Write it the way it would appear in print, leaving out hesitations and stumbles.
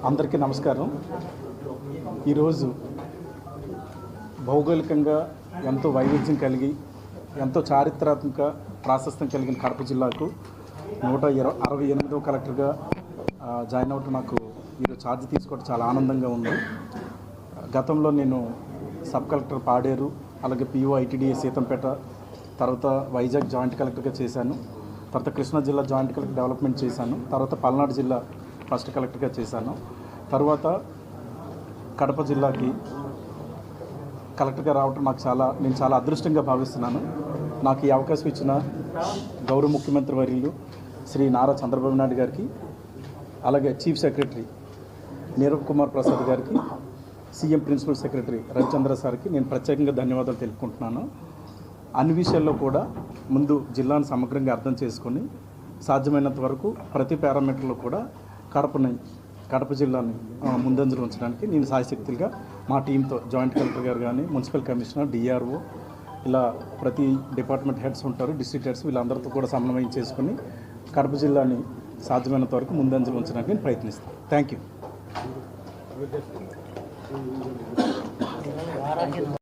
అందరికీ నమస్కారం. ఈరోజు భౌగోళికంగా ఎంతో వైవిధ్యం కలిగి ఎంతో చారిత్రాత్మక ప్రాశస్త్యం కలిగిన కడప జిల్లాకు 168వ కలెక్టర్గా జాయిన్ అవ్వటం నాకు ఈరోజు ఛార్జ్ తీసుకోవడం చాలా ఆనందంగా ఉంది. గతంలో నేను సబ్ కలెక్టర్ పాడేరు, అలాగే పిఓ ఐటీడీఏ సీతంపేట, తర్వాత వైజాగ్ జాయింట్ కలెక్టర్గా చేశాను. తర్వాత కృష్ణా జిల్లా జాయింట్ కలెక్టర్ డెవలప్మెంట్ చేశాను. తర్వాత పల్నాడు జిల్లా ఫస్ట్ కలెక్టర్గా చేశాను. తర్వాత కడప జిల్లాకి కలెక్టర్గా రావటం నేను చాలా అదృష్టంగా భావిస్తున్నాను. నాకు ఈ అవకాశం ఇచ్చిన గౌరవ ముఖ్యమంత్రి వర్యులు శ్రీ నారా చంద్రబాబు నాయుడు గారికి, అలాగే చీఫ్ సెక్రటరీ నీరవ్ కుమార్ ప్రసాద్ గారికి, సీఎం ప్రిన్సిపల్ సెక్రటరీ రవిచంద్ర సార్కి నేను ప్రత్యేకంగా ధన్యవాదాలు తెలుపుకుంటున్నాను. అన్ని విషయాల్లో కూడా ముందు జిల్లాను సమగ్రంగా అర్థం చేసుకొని సాధ్యమైనంత వరకు ప్రతి పారామీటర్లో కూడా కడప జిల్లాని ముందంజలు ఉంచడానికి నేను సాయశక్తులుగా మా టీంతో జాయింట్ కలెక్టర్ గారు కానీ, మున్సిపల్ కమిషనర్, డిఆర్ఓ, ఇలా ప్రతి డిపార్ట్మెంట్ హెడ్స్ ఉంటారు, డిస్ట్రిక్ట్ హెడ్స్, వీళ్ళందరితో కూడా సమన్వయం చేసుకొని కడప జిల్లాని సాధ్యమైనంత వరకు ముందంజలు ఉంచడానికి నేను ప్రయత్నిస్తాను. Thank you.